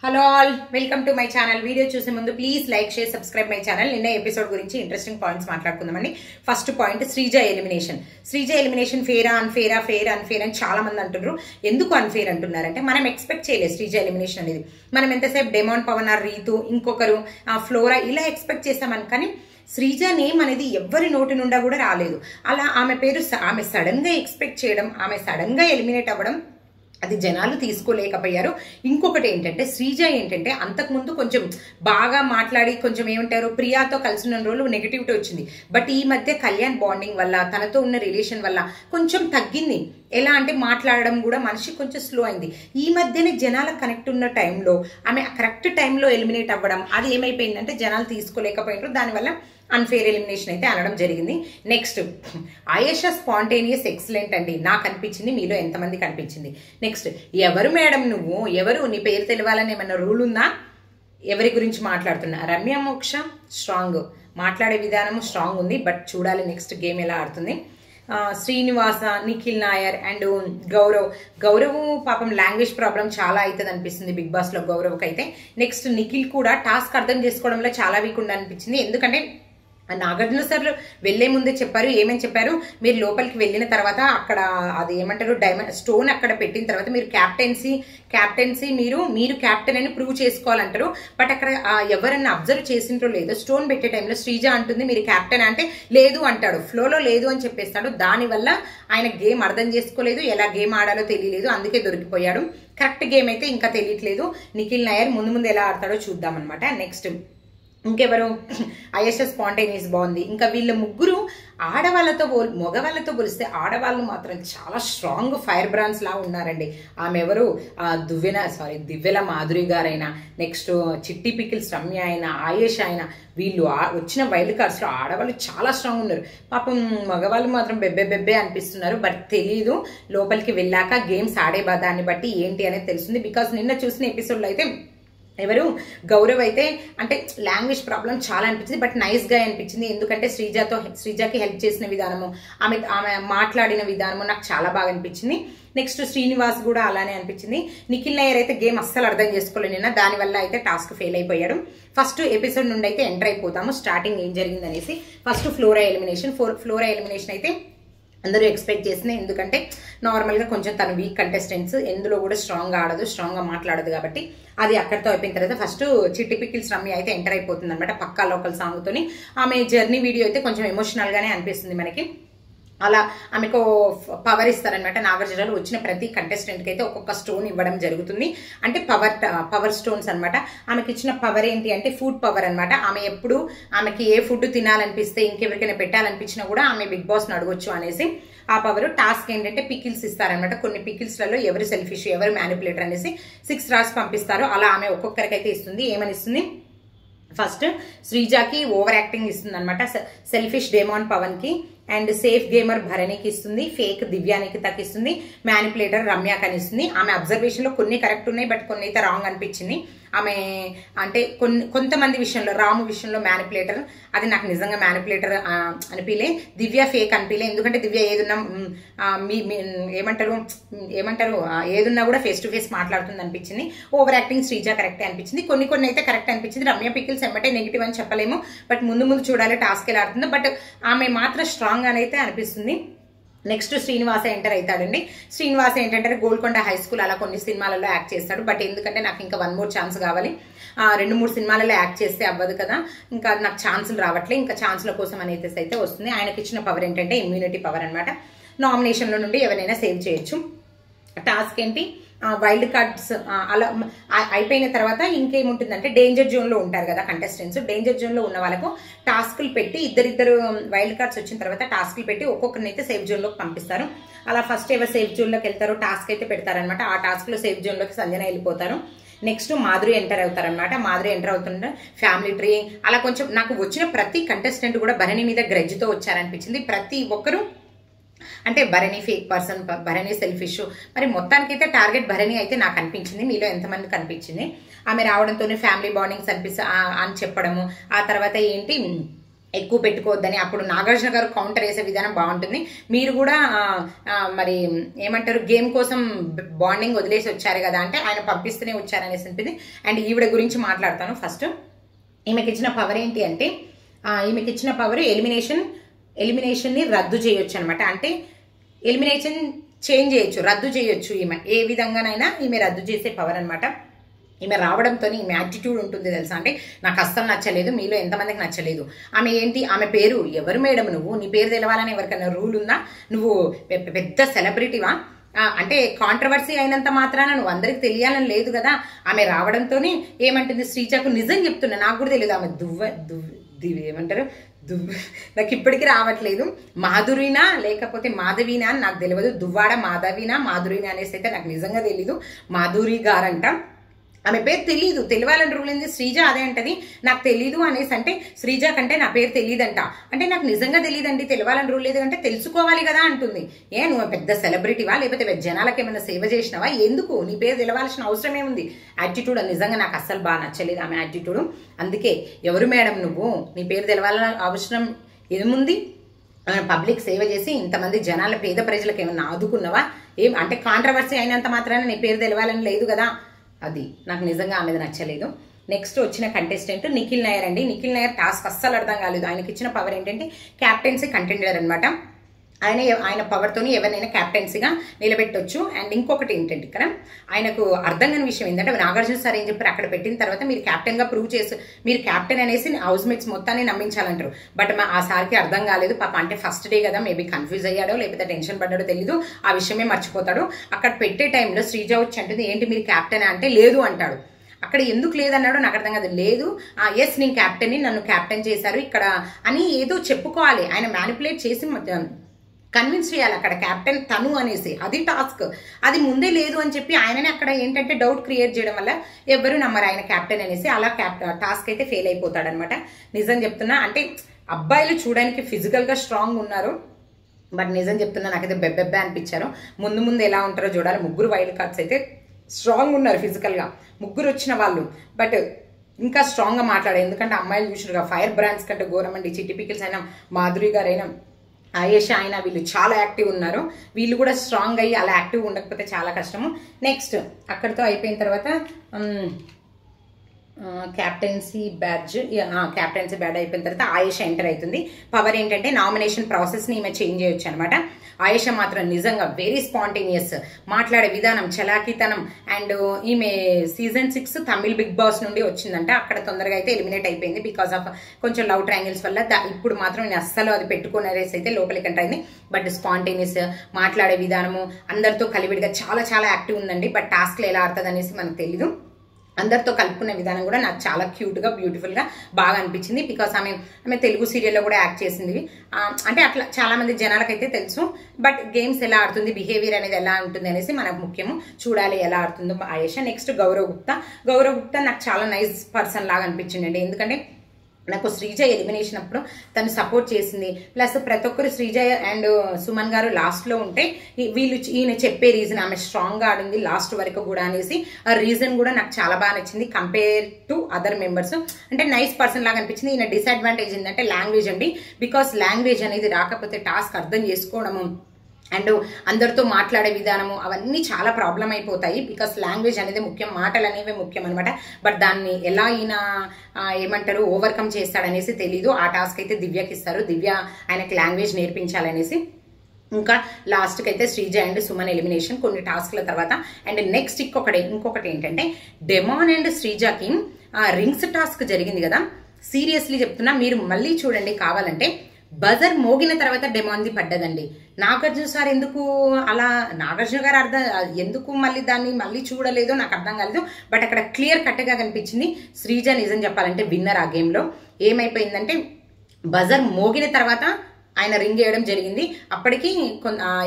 Hello all, welcome to my channel. Video చూసే ముందు please like, share, subscribe my channel. నిన్న episode గురించి interesting points మాట్లాడుకుందామండి. First point, Sreeja elimination. Sreeja elimination fair అని చాలా మంది అంటున్నారు. ఎందుకు అన్ఫేర్ అంటున్నారంటే, మనం ఎక్స్పెక్ట్ చేయలేదు శ్రీజ ఎలిమినేషన్ అనేది. మనం ఎంతసేపు డెమాన్, పవన్, రీతు, ఇంకొకరు ఫ్లోరా ఇలా ఎక్స్పెక్ట్ చేస్తామని, కానీ శ్రీజ నేమ్ అనేది ఎవ్వరి నోటి నుండా కూడా రాలేదు. అలా ఆమె పేరు ఆమె సడన్ గా ఎక్స్పెక్ట్ చేయడం, ఆమె సడన్ గా ఎలిమినేట్ అవ్వడం, అది జనాలు తీసుకోలేకపోయారు. ఇంకొకటి ఏంటంటే, శ్రీజ ఏంటంటే అంతకుముందు కొంచెం బాగా మాట్లాడి కొంచెం ఏమంటారు ప్రియాతో కలిసి ఉన్న రోజులు నెగిటివిటీ వచ్చింది. బట్ ఈ మధ్య కళ్యాణ్ బాండింగ్ వల్ల, తనతో ఉన్న రిలేషన్ వల్ల కొంచెం తగ్గింది. ఎలా అంటే మాట్లాడడం కూడా మనిషి కొంచెం స్లో అయింది. ఈ మధ్యనే జనాల కనెక్ట్ ఉన్న టైంలో ఆమె కరెక్ట్ టైంలో ఎలిమినేట్ అవ్వడం, అది ఏమైపోయిందంటే జనాలు తీసుకోలేకపోయినారు. దానివల్ల అన్ఫేర్ ఎలిమినేషన్ అయితే అనడం జరిగింది. నెక్స్ట్, ఆయేషా స్పాంటేనియస్ ఎక్సలెంట్ అండి, నాకు అనిపించింది. మీలో ఎంతమంది కనిపించింది? నెక్స్ట్, ఎవరు మేడం నువ్వు, ఎవరు, నీ పేరు తెలియాలని ఏమన్నా రూల్ ఉందా? ఎవరి గురించి మాట్లాడుతున్నా? రమ్య మోక్ష స్ట్రాంగ్, మాట్లాడే విధానం స్ట్రాంగ్ ఉంది. బట్ చూడాలి నెక్స్ట్ గేమ్ ఎలా ఆడుతుంది. శ్రీనివాస, నిఖిల్ నాయర్ అండ్ గౌరవ్ పాపం లాంగ్వేజ్ ప్రాబ్లం చాలా అవుతుంది అనిపిస్తుంది బిగ్ బాస్ లో గౌరవ్కి అయితే. నెక్స్ట్, నిఖిల్ కూడా టాస్క్ అర్థం చేసుకోవడంలో చాలా వీక్ ఉండి అనిపించింది. ఎందుకంటే నాగార్జున సార్ వెళ్లే ముందే చెప్పారు. ఏమని చెప్పారు? మీరు లోపలికి వెళ్ళిన తర్వాత అక్కడ అది ఏమంటారు డైమండ్ స్టోన్ అక్కడ పెట్టిన తర్వాత మీరు క్యాప్టెన్సీ మీరు క్యాప్టెన్ అని ప్రూవ్ చేసుకోవాలంటారు. బట్ అక్కడ ఎవరన్నా అబ్జర్వ్ చేసిండ్రో లేదో, స్టోన్ పెట్టే టైంలో శ్రీజ అంటుంది మీరు క్యాప్టెన్ అంటే లేదు అంటాడు, ఫ్లోలో లేదు అని చెప్పేస్తాడు. దానివల్ల ఆయన గేమ్ అర్థం చేసుకోలేదు, ఎలా గేమ్ ఆడాలో తెలియలేదు, అందుకే దొరికిపోయాడు. కరెక్ట్ గేమ్ అయితే ఇంకా తెలియట్లేదు. నిఖిల్ నాయర్ ముందు ఎలా ఆడతాడో చూద్దాం అనమాట. నెక్స్ట్, ఇంకెవరు? ఆయేషా స్పాంటేనియస్ బాగుంది. ఇంకా వీళ్ళ ముగ్గురు మగవాళ్ళతో పోలిస్తే ఆడవాళ్ళు మాత్రం చాలా స్ట్రాంగ్ ఫైర్ బ్రాండ్స్ లా ఉన్నారండి. ఆమె ఎవరు? దివ్యల మాధురి గారైనా, నెక్స్ట్ చిట్టి పికిల్స్ రమ్య అయినా, ఆయేషా అయినా, వీళ్ళు వచ్చిన వైల్డ్ కార్డ్స్ లో ఆడవాళ్ళు చాలా స్ట్రాంగ్ ఉన్నారు. పాపం మగవాళ్ళు మాత్రం బెబ్బే అనిపిస్తున్నారు. బట్ తెలీదు, లోపలికి వెళ్ళాక గేమ్స్ ఆడే దాన్ని బట్టి ఏంటి అనేది తెలుస్తుంది. బికాస్ నిన్న చూసిన ఎపిసోడ్లో అయితే ఎవరు గౌరవ్ అయితే అంటే లాంగ్వేజ్ ప్రాబ్లం చాలా అనిపించింది. బట్ నైస్ గా అనిపించింది. ఎందుకంటే శ్రీజాకి హెల్ప్ చేసిన విధానము, ఆమె మాట్లాడిన విధానము నాకు చాలా బాగా అనిపించింది. నెక్స్ట్, శ్రీనివాస్ కూడా అలానే అనిపించింది. నిఖిల్ నాయర్ అయితే గేమ్ అస్సలు అర్థం చేసుకోలేదు నిన్న, దానివల్ల అయితే టాస్క్ ఫెయిల్ అయిపోయాడు. ఫస్ట్ ఎపిసోడ్ నుండి అయితే ఎంటర్ అయిపోతాము, స్టార్టింగ్ ఏం జరిగింది అనేసి. ఫస్ట్ ఫ్లోరా ఎలిమినేషన్ అయితే అందరూ ఎక్స్పెక్ట్ చేసినాయి. ఎందుకంటే నార్మల్గా కొంచెం తను వీక్ కంటెస్టెంట్స్, ఎందులో కూడా స్ట్రాంగ్గా ఆడదు, స్ట్రాంగ్గా మాట్లాడదు. కాబట్టి అది అక్కడితో అయిపోయిన తర్వాత ఫస్ట్ చిట్టి పికిల్స్ రమ్య అయితే ఎంటర్ అయిపోతుంది అనమాట, పక్కా లోకల్ సాంగ్తోని. ఆమె జర్నీ వీడియో అయితే కొంచెం ఎమోషనల్గానే అనిపిస్తుంది మనకి. అలా ఆమెకు పవర్ ఇస్తారనమాట. నాగార్జున వచ్చిన ప్రతి కంటెస్టెంట్కి అయితే ఒక్కొక్క స్టోన్ ఇవ్వడం జరుగుతుంది. అంటే పవర్ స్టోన్స్ అనమాట. ఆమెకి ఇచ్చిన పవర్ ఏంటి అంటే ఫుడ్ పవర్ అనమాట. ఆమెకి ఏ ఫుడ్ తినాలనిపిస్తే, ఇంకెవరికైనా పెట్టాలనిపించినా కూడా ఆమె బిగ్ బాస్ని అడగొచ్చు అనేసి ఆ పవర్. టాస్క్ ఏంటంటే పికిల్స్ ఇస్తారనమాట. కొన్ని పికిల్స్లలో ఎవరు సెల్ఫిష్, ఎవరు మ్యానిపులేటర్ అనేసి 6 రాసి పంపిస్తారు. అలా ఆమె ఒక్కొక్కరికైతే ఇస్తుంది. ఏమని ఇస్తుంది? ఫస్ట్ శ్రీజాకి ఓవర్ యాక్టింగ్ ఇస్తుంది అనమాట, సెల్ఫిష్ డెమాన్ పవన్ కి, అండ్ సేఫ్ గేమర్ భరణికి ఇస్తుంది, ఫేక్ దివ్యానికి తగ్గిస్తుంది, మ్యానిపులేటర్ రమ్యకి అని ఇస్తుంది. ఆమె అబ్జర్వేషన్ లో కొన్ని కరెక్ట్ ఉన్నాయి, బట్ కొన్ని అయితే రాంగ్ అనిపించింది. ఆమె అంటే కొంతమంది విషయంలో, రాము విషయంలో మ్యానిపులేటర్, అది నాకు నిజంగా మ్యానిపులేటర్ అనిపించలే. దివ్య ఫేక్ అనిపించలే. ఎందుకంటే దివ్య ఏదున్నా ఏమంటారు ఏదున్నా కూడా ఫేస్ టు ఫేస్ మాట్లాడుతుంది అనిపించింది. ఓవర్ యాక్టింగ్ శ్రీజ కరెక్టే అనిపించింది. కొన్ని అయితే కరెక్ట్ అనిపించింది. రమ్య పికిల్స్ ఎమ్మటే నెగిటివ్ అని చెప్పలేము, బట్ ముందు చూడాలి టాస్క్ ఎలా ఆడుతుందో. బట్ ఆమె మాత్రం స్ట్రాంగ్ అయితే అనిపిస్తుంది. నెక్స్ట్, శ్రీనివాస ఎంటర్ అవుతాడండి. శ్రీనివాస ఏంటంటే గోల్కొండ హై స్కూల్ అలా కొన్ని సినిమాలలో యాక్ట్ చేస్తాడు. బట్ ఎందుకంటే నాకు ఇంకా 1 more ఛాన్స్ కావాలి, 2-3 సినిమాలలో యాక్ట్ చేస్తే అవ్వదు కదా, ఇంకా నాకు ఛాన్సులు రావట్లే, ఇంకా ఛాన్సుల కోసం అనేది అయితే వస్తుంది. ఆయనకి ఇచ్చిన పవర్ ఏంటంటే ఇమ్యూనిటీ పవర్ అనమాట. నామినేషన్ల నుండి ఎవరైనా సేవ్ చేయొచ్చు. టాస్క్ ఏంటి? వైల్డ్ కార్డ్స్ అలా అయిపోయిన తర్వాత ఇంకేముంటుందంటే డేంజర్ జోన్ లో ఉంటారు కదా కంటెస్టెంట్స్. డేంజర్ జోన్ లో ఉన్న వాళ్ళకు టాస్క్లు పెట్టి, ఇద్దరు వైల్డ్ కార్డ్స్ వచ్చిన తర్వాత టాస్క్లు పెట్టి ఒక్కొక్కరిని అయితే సేఫ్ జోన్ లోకి పంపిస్తారు. అలా ఫస్ట్ ఎవరు సేఫ్ జోన్ లోకి వెళ్తారో టాస్క్ అయితే పెడతారనమాట. ఆ టాస్క్ లో సేఫ్ జోన్ లోకి సంజన వెళ్ళిపోతారు. నెక్స్ట్, మాధురి ఎంటర్ అవుతారనమాట. మాధురి ఎంటర్ అవుతుంటే ఫ్యామిలీ ట్రీ అలా కొంచెం నాకు వచ్చిన ప్రతి కంటెస్టెంట్ కూడా భరణి మీద గ్రడ్జ్తో వచ్చారనిపించింది. ప్రతి ఒక్కరు అంటే Bharani fake person, Bharani selfish, మరి మొత్తానికైతే టార్గెట్ భరణి అయితే నాకు అనిపించింది. మీలో ఎంతమంది కనిపించింది? ఆమె రావడంతోనే ఫ్యామిలీ బాండింగ్స్ అని చెప్పడము, ఆ తర్వాత ఏంటి ఎక్కువ పెట్టుకోవద్దని. అప్పుడు నాగార్జున గారు కౌంటర్ వేసే విధానం బాగుంటుంది. మీరు కూడా మరి ఏమంటారు గేమ్ కోసం బాండింగ్ వదిలేసి వచ్చారు కదా అంటే ఆయన పంపిస్తూనే వచ్చారనేసి ఉంటుంది. అండ్ ఈవిడ గురించి మాట్లాడతాను. ఫస్ట్ ఈమెకి ఇచ్చిన పవర్ ఏంటి అంటే ఈమెకి ఇచ్చిన పవర్ ఎలిమినేషన్ని రద్దు చేయొచ్చు అనమాట. అంటే ఎలిమినేషన్ చేంజ్ చేయొచ్చు, రద్దు చేయొచ్చు. ఈమె ఏ విధంగానైనా ఈమె రద్దు చేసే పవర్ అనమాట. ఈమె రావడంతో ఈమె యాటిట్యూడ్ ఉంటుంది తెలుసా. అంటే నాకు అస్సలు నచ్చలేదు, మీలో ఎంతమందికి నచ్చలేదు. ఆమె ఏంటి, ఆమె పేరు ఎవరు మేడం నువ్వు, నీ పేరు తెలవాలని ఎవరికైనా రూల్ ఉందా, నువ్వు పెద్ద సెలబ్రిటీవా అంటే కాంట్రవర్సీ అయినంత మాత్రాన నువ్వు అందరికి తెలియాలని లేదు కదా. ఆమె రావడంతో ఏమంటుంది శ్రీజకు నిజం చెప్తున్నా, నాకు కూడా తెలియదు ఆమె ఏమంటారు నాకు ఇప్పటికీ రావట్లేదు, మాధురినా లేకపోతే మాధవీనా అని నాకు తెలియదు. దువ్వాడ మాధవీనా మాధురినా అనేసి అయితే నాకు నిజంగా తెలీదు. మాధురి గారంట, ఆమె పేరు తెలీదు, తెలియాలని రూల్ ఏంది. శ్రీజ అదే అంటది, నాకు తెలీదు అనేసి. అంటే శ్రీజ కంటే నా పేరు తెలియదంట అంటే నాకు నిజంగా తెలియదండి, తెలియాలని రూల్ లేదు అంటే తెలుసుకోవాలి కదా అంటుంది. నువ్వు పెద్ద సెలబ్రిటీవా లేకపోతే జనాలకు ఏమైనా సేవ చేసినావా, ఎందుకు నీ పేరు తెలవాల్సిన అవసరం ఏముంది. యాటిట్యూడ్ నిజంగా నాకు అస్సలు బాగా నచ్చలేదు ఆమె యాటిట్యూడ్. అందుకే ఎవరు మేడం నువ్వు, నీ పేరు తెలవాలని అవసరం ఏముంది, పబ్లిక్ సేవ చేసి ఇంతమంది జనాల పేద ప్రజలకు ఏమన్నా ఆదుకున్నావా, ఏం అంటే కాంట్రవర్సీ అయినంత మాత్రాన నీ పేరు తెలవాలని లేదు కదా. అది నాకు నిజంగా ఆమెది నచ్చలేదు. నెక్స్ట్ వచ్చిన కంటెస్టెంట్ నిఖిల్ నాయర్ అండి. నిఖిల్ నాయర్ టాస్క్ అస్సలు అర్థం కాలేదు. ఆయనకి ఇచ్చిన పవర్ ఏంటంటే క్యాప్టెన్సీ కంటెండర్ అనమాట. ఆయన పవర్తోని ఎవరినైనా క్యాప్టెన్సీగా నిలబెట్టొచ్చు. అండ్ ఇంకొకటి ఏంటంటే ఇక్కడ ఆయనకు అర్థం కాని విషయం ఏంటంటే నాగార్జున సార్ ఏం చెప్పారు, అక్కడ పెట్టిన తర్వాత మీరు క్యాప్టెన్గా ప్రూవ్ చేసి మీరు క్యాప్టెన్ అనేసి హౌస్ మేట్స్ మొత్తాన్ని నమ్మించాలంటారు. బట్ ఆ సార్కి అర్థం కాలేదు పాప. అంటే ఫస్ట్ డే కదా, మేబీ కన్ఫ్యూజ్ అయ్యాడో లేకపోతే టెన్షన్ పడ్డాడో తెలీదు, ఆ విషయమే మర్చిపోతాడు. అక్కడ పెట్టే టైంలో శ్రీజ వచ్చి అంటుంది ఏంటి మీరు క్యాప్టెన్ అంటే లేదు అంటాడు. అక్కడ ఎందుకు లేదన్నాడో నాకు అర్థం కాదు. లేదు ఎస్ నేను క్యాప్టెన్ని, నన్ను క్యాప్టెన్ చేశారు ఇక్కడ అని ఏదో చెప్పుకోవాలి. ఆయన మ్యానిపులేట్ చేసి కన్విన్స్ చేయాలి అక్కడ క్యాప్టెన్ తను అనేసి. అది టాస్క్. అది ముందే లేదు అని చెప్పి ఆయననే అక్కడ ఏంటంటే డౌట్ క్రియేట్ చేయడం వల్ల ఎవరు నమ్మరు ఆయన క్యాప్టెన్ అనేసి. అలా టాస్క్ అయితే ఫెయిల్ అయిపోతాడనమాట. నిజం చెప్తున్నా. అంటే అబ్బాయిలు చూడడానికి ఫిజికల్గా స్ట్రాంగ్ ఉన్నారు, బట్ నిజం చెప్తున్నా నాకైతే బెబ్బెబ్బే అనిపించారు. ముందు ఎలా ఉంటారో చూడాలి. ముగ్గురు వైల్డ్ కార్డ్స్ అయితే స్ట్రాంగ్ ఉన్నారు ఫిజికల్గా, ముగ్గురు వచ్చిన వాళ్ళు. బట్ ఇంకా స్ట్రాంగ్గా మాట్లాడారు. ఎందుకంటే అమ్మాయిలు చూసినారుగా ఫైర్ బ్రాండ్స్ కంటే ఘోరం అండి. చిట్టి పికిల్స్ అయినా, మాధురి గారు అయినా, ఆయేషా అయినా వీళ్ళు చాలా యాక్టివ్ ఉన్నారు. వీళ్ళు కూడా స్ట్రాంగ్ అయ్యి అలా యాక్టివ్ ఉండకపోతే చాలా కష్టము. నెక్స్ట్ అక్కడితో అయిపోయిన తర్వాత క్యాప్టెన్సీ బ్యాడ్జ్ అయిపోయిన తర్వాత ఆయేషా ఎంటర్ అవుతుంది. పవర్ ఏంటంటే నామినేషన్ ప్రాసెస్ని ఈమె చేంజ్ చేయొచ్చు అనమాట. ఆయేషా మాత్రం నిజంగా వెరీ స్పాంటేనియస్, మాట్లాడే విధానం, చలాకీతనం. అండ్ ఈమె సీజన్ 6 తమిళ్ బిగ్ బాస్ నుండి వచ్చిందంట. అక్కడ తొందరగా అయితే ఎలిమినేట్ అయిపోయింది బికాస్ ఆఫ్ కొంచెం లవ్ ట్రయాంగిల్స్ వల్ల. ఇప్పుడు మాత్రం నేను అస్సలు అది పెట్టుకునేసి అయితే లోపలికి ఎంటర్ అయింది. బట్ స్పాంటేనియస్, మాట్లాడే విధానము, అందరితో కలివిడిగా చాలా చాలా యాక్టివ్ ఉందండి. బట్ టాస్క్లు ఎలా ఆడుతుంది అనేసి మనకు తెలీదు. అందరితో కలుపుకునే విధానం కూడా నాకు చాలా క్యూట్గా బ్యూటిఫుల్గా బాగా అనిపించింది. బికాస్ ఆమె తెలుగు సీరియల్లో కూడా యాక్ట్ చేసింది. అంటే అట్లా చాలా మంది జనాలకైతే తెలుసు. బట్ గేమ్స్ ఎలా ఆడుతుంది, బిహేవియర్ అనేది ఎలా ఉంటుంది అనేసి మనకు ముఖ్యము. చూడాలి ఎలా ఆడుతుందో ఆయేషా. నెక్స్ట్ గౌరవ్ గుప్తా నాకు చాలా నైస్ పర్సన్ లాగా అనిపించింది. ఎందుకంటే నాకు శ్రీజ ఎలిమినేషన్ అప్పుడు తను సపోర్ట్ చేసింది. ప్లస్ ప్రతి ఒక్కరు శ్రీజ అండ్ సుమన్ గారు లాస్ట్లో ఉంటే ఈయన చెప్పే రీజన్, ఆమె స్ట్రాంగ్గా ఆడింది లాస్ట్ వరకు కూడా అనేసి ఆ రీజన్ కూడా నాకు చాలా బాగా నచ్చింది కంపేర్ టు అదర్ మెంబర్స్. అంటే నైస్ పర్సన్ లాగా అనిపించింది. ఈయన డిసడ్వాంటేజ్ ఏంటంటే లాంగ్వేజ్ అండి. బికాస్ లాంగ్వేజ్ అనేది రాకపోతే టాస్క్ అర్థం చేసుకోవడము అండ్ అందరితో మాట్లాడే విధానము అవన్నీ చాలా ప్రాబ్లం అయిపోతాయి. బికాస్ లాంగ్వేజ్ అనేది ముఖ్యం, మాటలు అనేవి ముఖ్యం అనమాట. బట్ దాన్ని ఎలా ఈయన ఏమంటారు ఓవర్కమ్ చేస్తాడనేసి తెలీదు. ఆ టాస్క్ అయితే దివ్యకి ఇస్తారు. దివ్య ఆయనకి లాంగ్వేజ్ నేర్పించాలనేసి. ఇంకా లాస్ట్కి అయితే శ్రీజ అండ్ సుమన్ ఎలిమినేషన్ కొన్ని టాస్క్ల తర్వాత. అండ్ నెక్స్ట్ ఇంకొకటి ఏంటంటే డెమాన్ అండ్ శ్రీజకి రింగ్స్ టాస్క్ జరిగింది కదా. సీరియస్లీ చెప్తున్నా, మీరు మళ్ళీ చూడండి కావాలంటే. బజర్ మోగిన తర్వాత డెమాన్ది పడ్డదండి. నాగార్జున సార్ ఎందుకు అలా, నాగార్జున గారు ఎందుకు దాన్ని మళ్ళీ చూడలేదో నాకు అర్థం కాలేదు. బట్ అక్కడ క్లియర్ కట్గా కనిపించింది శ్రీజ నిజం చెప్పాలంటే విన్నర్. ఆ గేమ్లో ఏమైపోయిందంటే బజర్ మోగిన తర్వాత ఆయన రింగ్ వేయడం జరిగింది. అప్పటికి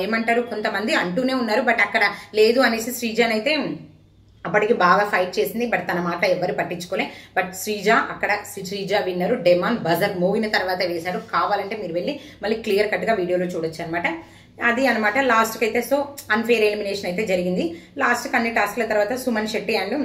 ఏమంటారు కొంతమంది అంటూనే ఉన్నారు, బట్ అక్కడ లేదు అనేసి శ్రీజనైతే అప్పటికి బాగా ఫైట్ చేసింది. బట్ తన మాట ఎవరు పట్టించుకోలే. బట్ శ్రీజ విన్నరు. డెమాన్ బజర్ మోగిన తర్వాత వేశాడు. కావాలంటే మీరు వెళ్ళి మళ్ళీ క్లియర్ కట్గా వీడియోలో చూడొచ్చు అనమాట. అది అనమాట. లాస్ట్కి అయితే సో అన్ఫేర్ ఎలిమినేషన్ అయితే జరిగింది. లాస్ట్కి అన్ని టాస్క్ల తర్వాత సుమన్ శెట్టి అండ్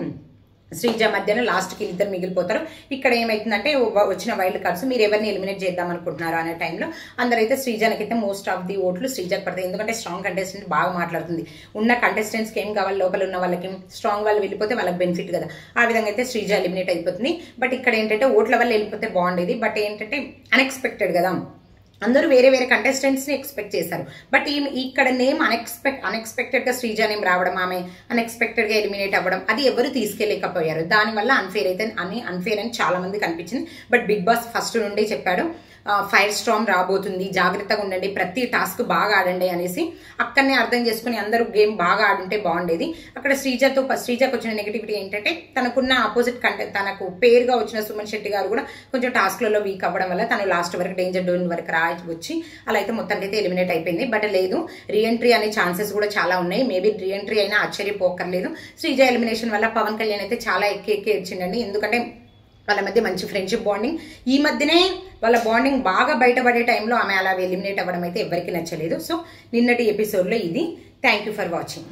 శ్రీజ మధ్యన లాస్ట్కి ఇద్దరు మిగిలిపోతారు. ఇక్కడ ఏమైతుందంటే వచ్చిన వైల్డ్ కార్డ్స్ మీరు ఎవరిని ఎలిమినేట్ చేద్దాం అనుకుంటున్నారు అనే టైంలో అందరైతే శ్రీజానికైతే మోస్ట్ ఆఫ్ ది ఓట్లు శ్రీజాకి పడతాయి. ఎందుకంటే స్ట్రాంగ్ కంటెస్టెంట్ బాగా మాట్లాడుతుంది. ఉన్న కంటెస్టెంట్స్కి ఏం కావాలి, లోపల ఉన్న వాళ్ళకి స్ట్రాంగ్ వాళ్ళు వెళ్ళిపోతే వాళ్ళకి బెనిఫిట్ కదా. ఆ విధంగా అయితే శ్రీజ ఎలిమినేట్ అయిపోతుంది. బట్ ఇక్కడ ఏంటంటే ఓట్ల వల్ల వెళ్ళిపోతే బాగుండేది. బట్ ఏంటంటే అన్ఎక్స్పెక్టెడ్ కదా, అందరూ వేరే వేరే కంటెస్టెంట్స్ని ఎక్స్పెక్ట్ చేశారు. బట్ ఇక్కడ నేమ్ అన్ఎక్స్పెక్టెడ్గా శ్రీజ నేమ్ రావడం, ఆమె అన్ఎక్స్పెక్టెడ్గా ఎలిమినేట్ అవ్వడం, అది ఎవరు తీసుకెళ్ళలేకపోయారు. దానివల్ల అన్ఫేర్ అని చాలా మందికి అనిపించింది. బట్ బిగ్ బాస్ ఫస్ట్ నుండే చెప్పాడు, ఫైర్ స్టార్మ్ రాబోతుంది, జాగ్రత్తగా ఉండండి, ప్రతి టాస్క్ బాగా ఆడండి అనేసి. అక్కడనే అర్థం చేసుకుని అందరూ గేమ్ బాగా ఆడుంటే బాగుండేది. అక్కడ శ్రీజకు వచ్చిన నెగిటివిటీ ఏంటంటే తనకున్న ఆపోజిట్ తనకు పేరుగా వచ్చిన సుమన్ శెట్టి గారు కూడా కొంచెం టాస్క్లలో వీక్ అవ్వడం వల్ల తను లాస్ట్ వరకు డేంజర్ జోన్ వరకు వచ్చి అలా అయితే మొత్తానికి అయితే ఎలిమినేట్ అయిపోయింది. బట్ లేదు, రీఎంట్రీ అనే ఛాన్సెస్ కూడా చాలా ఉన్నాయి. మేబీ రీఎంట్రీ అయినా ఆశ్చర్యపోకర్లేదు. శ్రీజ ఎలిమినేషన్ వల్ల పవన్ కళ్యాణ్ అయితే చాలా ఎక్కి ఏడ్చిండండి. ఎందుకంటే వాళ్ళ మధ్య మంచి ఫ్రెండ్షిప్ బాండింగ్, ఈ మధ్యనే వాళ్ళ బాండింగ్ బాగా బయటపడే టైంలో ఆమె అలా ఎలిమినేట్ అవ్వడం అయితే ఎవరికి నచ్చలేదు. సో నిన్నటి ఎపిసోడ్లో ఇది. Thank you for watching.